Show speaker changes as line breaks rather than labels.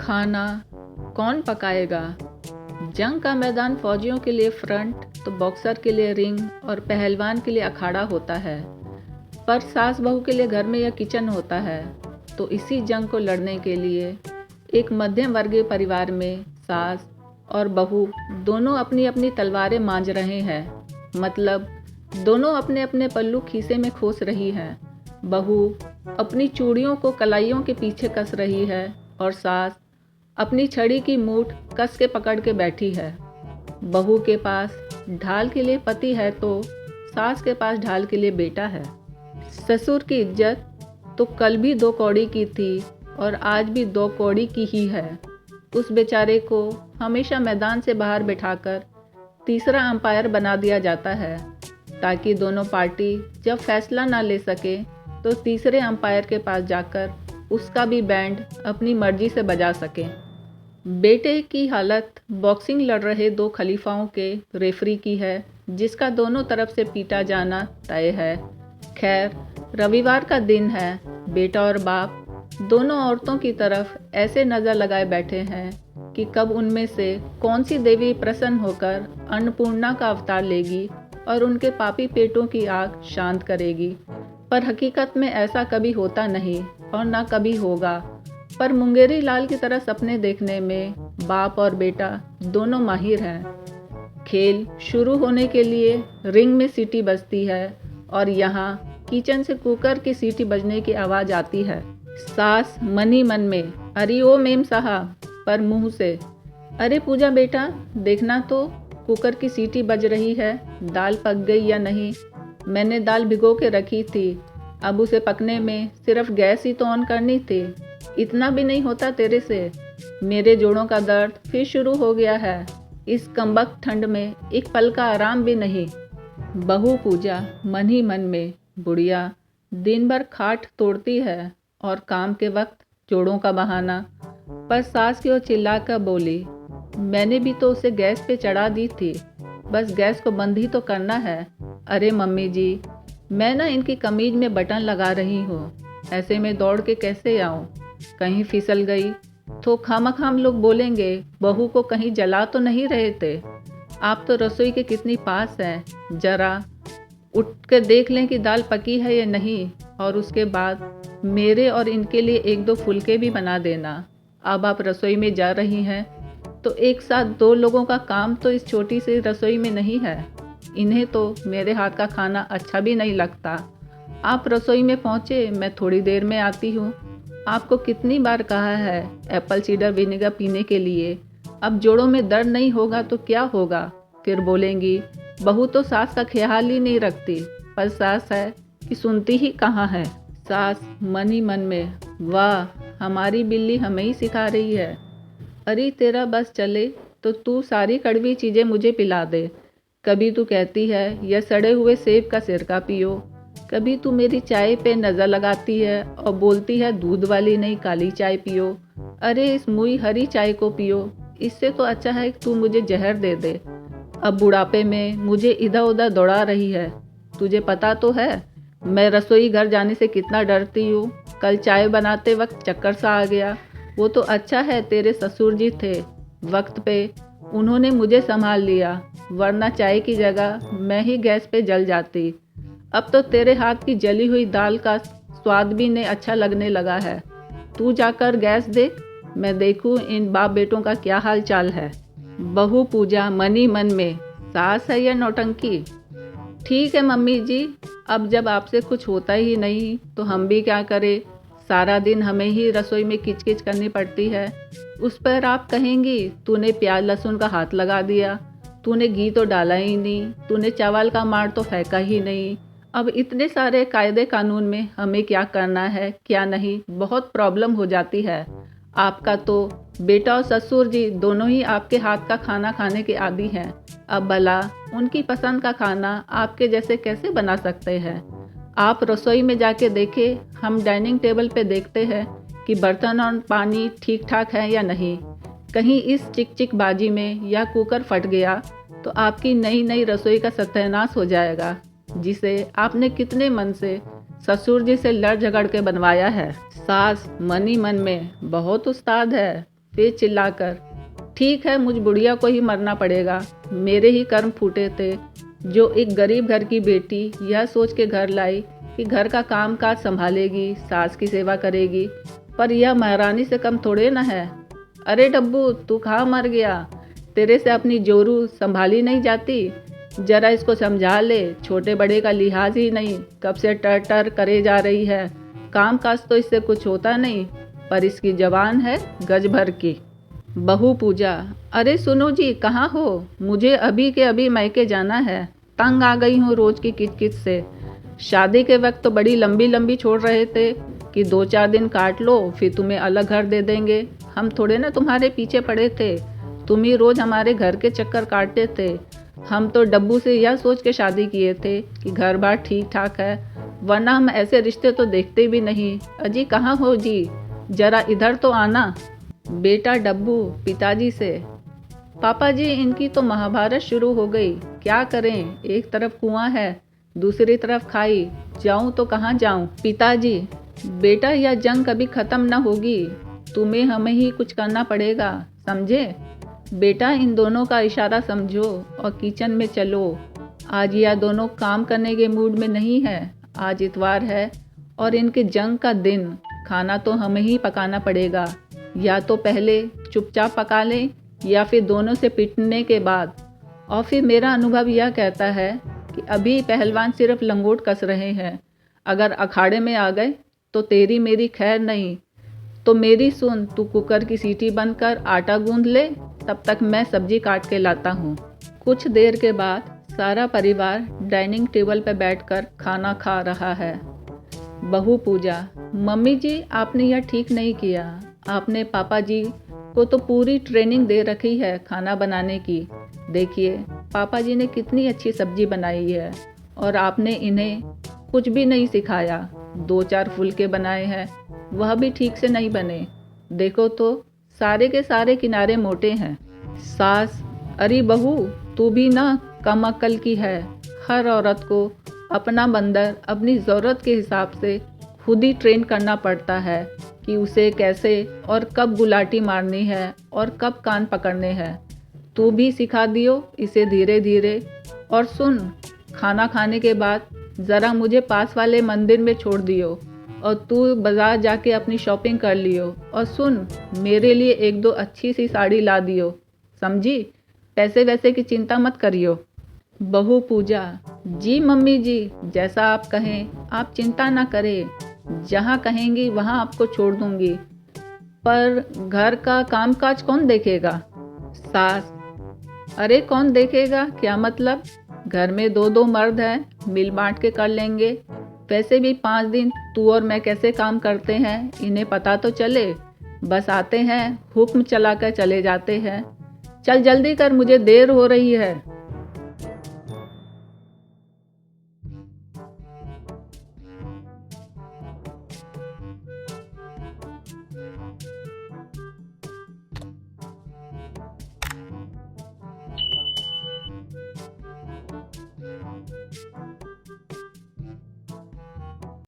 खाना कौन पकाएगा? जंग का मैदान फौजियों के लिए फ्रंट तो बॉक्सर के लिए रिंग और पहलवान के लिए अखाड़ा होता है। पर सास बहू के लिए घर में यह किचन होता है। तो इसी जंग को लड़ने के लिए एक मध्यम वर्गीय परिवार में सास और बहू दोनों अपनी अपनी तलवारें मांझ रहे हैं। मतलब दोनों अपने अपने पल्लू खीसे में खोस रही हैं। बहू अपनी चूड़ियों को कलाइयों के पीछे कस रही है और सास अपनी छड़ी की मूठ कस के पकड़ के बैठी है। बहू के पास ढाल के लिए पति है तो सास के पास ढाल के लिए बेटा है। ससुर की इज्जत तो कल भी 2 कौड़ी की थी और आज भी 2 कौड़ी की ही है। उस बेचारे को हमेशा मैदान से बाहर बिठाकर तीसरा अंपायर बना दिया जाता है ताकि दोनों पार्टी जब फैसला ना ले सके तो तीसरे अंपायर के पास जाकर उसका भी बैंड अपनी मर्जी से बजा सके। बेटे की हालत बॉक्सिंग लड़ रहे 2 खलीफाओं के रेफरी की है जिसका दोनों तरफ से पीटा जाना तय है। खैर रविवार का दिन है। बेटा और बाप दोनों औरतों की तरफ ऐसे नज़र लगाए बैठे हैं कि कब उनमें से कौन सी देवी प्रसन्न होकर अन्नपूर्णा का अवतार लेगी और उनके पापी पेटों की आग शांत करेगी। पर हकीकत में ऐसा कभी होता नहीं और ना कभी होगा। पर मुंगेरी लाल की तरह सपने देखने में बाप और बेटा दोनों माहिर हैं। खेल शुरू होने के लिए रिंग में सीटी बजती है और यहाँ किचन से कुकर की सीटी बजने की आवाज़ आती है। सास मन ही मन में अरे ओ मेम साहब, पर मुंह से अरे पूजा बेटा देखना तो कुकर की सीटी बज रही है, दाल पक गई या नहीं। मैंने दाल भिगो के रखी थी, अब उसे पकने में सिर्फ गैस ही तो ऑन करनी थी। इतना भी नहीं होता तेरे से। मेरे जोड़ों का दर्द फिर शुरू हो गया है। इस कमबख्त ठंड में एक पल का आराम भी नहीं। बहू पूजा मन ही मन में बुढ़िया दिन भर खाट तोड़ती है और काम के वक्त जोड़ों का बहाना। पर सास की ओर चिल्लाकर बोली, मैंने भी तो उसे गैस पे चढ़ा दी थी, बस गैस को बंद ही तो करना है। अरे मम्मी जी, मैं ना इनकी कमीज में बटन लगा रही हूँ, ऐसे में दौड़ के कैसे आऊँ? कहीं फिसल गई तो खामखाम लोग बोलेंगे बहू को कहीं जला तो नहीं रहे थे। आप तो रसोई के कितनी पास हैं, जरा उठ कर देख लें कि दाल पकी है या नहीं, और उसके बाद मेरे और इनके लिए 1-2 फुलके भी बना देना। अब आप रसोई में जा रही हैं तो एक साथ 2 लोगों का काम तो इस छोटी सी रसोई में नहीं है। इन्हें तो मेरे हाथ का खाना अच्छा भी नहीं लगता। आप रसोई में पहुँचे, मैं थोड़ी देर में आती हूँ। आपको कितनी बार कहा है एप्पल सीडर विनेगर पीने के लिए। अब जोड़ों में दर्द नहीं होगा तो क्या होगा? फिर बोलेंगी बहू तो सास का ख्याल ही नहीं रखती। पर सास है कि सुनती ही कहाँ है। सास मन ही मन में, वाह हमारी बिल्ली हमें ही सिखा रही है। अरे तेरा बस चले तो तू सारी कड़वी चीज़ें मुझे पिला दे। कभी तू कहती है यह सड़े हुए सेब का सिरका पियो, कभी तू मेरी चाय पे नज़र लगाती है और बोलती है दूध वाली नहीं काली चाय पियो। अरे इस मुई हरी चाय को पियो, इससे तो अच्छा है कि तू मुझे जहर दे दे। अब बुढ़ापे में मुझे इधर उधर दौड़ा रही है। तुझे पता तो है मैं रसोई घर जाने से कितना डरती हूँ। कल चाय बनाते वक्त चक्कर सा आ गया। वो तो अच्छा है तेरे ससुर जी थे, वक्त पे उन्होंने मुझे संभाल लिया, वरना चाय की जगह मैं ही गैस पे जल जाती। अब तो तेरे हाथ की जली हुई दाल का स्वाद भी नहीं अच्छा लगने लगा है। तू जाकर गैस देख, मैं देखूं इन बाप बेटों का क्या हाल चाल है। बहू पूजा मन ही मन में, सास है या नौटंकी? ठीक है मम्मी जी, अब जब आपसे कुछ होता ही नहीं तो हम भी क्या करें। सारा दिन हमें ही रसोई में किचकिच करनी पड़ती है। उस पर आप कहेंगी तूने प्याज लहसुन का हाथ लगा दिया, तूने घी तो डाला ही नहीं, तूने चावल का मार तो फेंका ही नहीं। अब इतने सारे कायदे कानून में हमें क्या करना है क्या नहीं, बहुत प्रॉब्लम हो जाती है। आपका तो बेटा और ससुर जी दोनों ही आपके हाथ का खाना खाने के आदी हैं। अब भला उनकी पसंद का खाना आपके जैसे कैसे बना सकते हैं? आप रसोई में जाके देखें, हम डाइनिंग टेबल पे देखते हैं कि बर्तन और पानी ठीक ठाक है या नहीं। कहीं इस चिक चिक बाजी में या कुकर फट गया तो आपकी नई नई रसोई का सत्यानाश हो जाएगा, जिसे आपने कितने मन से ससुर जी से लड़ झगड़ के बनवाया है। सास मन ही मन में बहुत उस्ताद है, फिर चिल्लाकर, ठीक है मुझ बुढ़िया को ही मरना पड़ेगा, मेरे ही कर्म फूटे थे जो एक गरीब घर की बेटी यह सोच के घर लाई कि घर का काम काज संभालेगी, सास की सेवा करेगी, पर यह महारानी से कम थोड़े न है। अरे डब्बू, तू कहाँ मर गया? तेरे से अपनी जोरू संभाली नहीं जाती? जरा इसको समझा ले, छोटे बड़े का लिहाज ही नहीं, कब से टर टर करे जा रही है। काम काज तो इससे कुछ होता नहीं, पर इसकी जबान है गज भर की। बहू पूजा, अरे सुनो जी, कहाँ हो? मुझे अभी के अभी मैके जाना है, तंग आ गई हूँ रोज की किचकिच से। शादी के वक्त तो बड़ी लंबी लंबी छोड़ रहे थे कि 2-4 दिन काट लो फिर तुम्हें अलग घर दे देंगे। हम थोड़े ना तुम्हारे पीछे पड़े थे, तुम ही रोज हमारे घर के चक्कर काटते थे। हम तो डब्बू से यह सोच के शादी किए थे कि घर बार ठीक ठाक है, वरना हम ऐसे रिश्ते तो देखते भी नहीं। अजी कहाँ हो जी, जरा इधर तो आना। बेटा डब्बू पिताजी से, पापा जी इनकी तो महाभारत शुरू हो गई, क्या करें, एक तरफ कुआं है दूसरी तरफ खाई, जाऊं तो कहाँ जाऊं। पिताजी, बेटा यह जंग कभी ख़त्म न होगी, तुम्हें हमें ही कुछ करना पड़ेगा, समझे? बेटा इन दोनों का इशारा समझो और किचन में चलो। आज यह दोनों काम करने के मूड में नहीं है, आज इतवार है और इनके जंग का दिन, खाना तो हमें ही पकाना पड़ेगा। या तो पहले चुपचाप पका लें या फिर दोनों से पिटने के बाद। और फिर मेरा अनुभव यह कहता है कि अभी पहलवान सिर्फ लंगोट कस रहे हैं, अगर अखाड़े में आ गए तो तेरी मेरी खैर नहीं। तो मेरी सुन, तू कुकर की सीटी बंद कर आटा गूंद ले, तब तक मैं सब्जी काट के लाता हूँ। कुछ देर के बाद सारा परिवार डाइनिंग टेबल पर बैठकर खाना खा रहा है। बहू पूजा, मम्मी जी आपने यह ठीक नहीं किया, आपने पापा जी को तो पूरी ट्रेनिंग दे रखी है खाना बनाने की। देखिए पापा जी ने कितनी अच्छी सब्जी बनाई है और आपने इन्हें कुछ भी नहीं सिखाया। 2-4 फुलके बनाए हैं, वह भी ठीक से नहीं बने। देखो तो सारे के सारे किनारे मोटे हैं। सास, अरे बहू तू भी ना कम अक्ल की है। हर औरत को अपना बंदर अपनी ज़रूरत के हिसाब से खुद ही ट्रेन करना पड़ता है कि उसे कैसे और कब गुलाटी मारनी है और कब कान पकड़ने हैं। तू भी सिखा दियो इसे धीरे धीरे। और सुन, खाना खाने के बाद ज़रा मुझे पास वाले मंदिर में छोड़ दियो और तू बाज़ार जाके अपनी शॉपिंग कर लियो। और सुन, मेरे लिए 1-2 अच्छी सी साड़ी ला दियो, समझी? पैसे वैसे की चिंता मत करियो। बहू पूजा, जी मम्मी जी, जैसा आप कहें, आप चिंता ना करें, जहाँ कहेंगी वहाँ आपको छोड़ दूंगी, पर घर का कामकाज कौन देखेगा? सास, अरे कौन देखेगा क्या मतलब? घर में 2-2 मर्द हैं, मिल बांट के कर लेंगे। वैसे भी 5 दिन तू और मैं कैसे काम करते हैं इन्हें पता तो चले, बस आते हैं हुक्म चलाकर चले जाते हैं। चल जल्दी कर, मुझे देर हो रही है।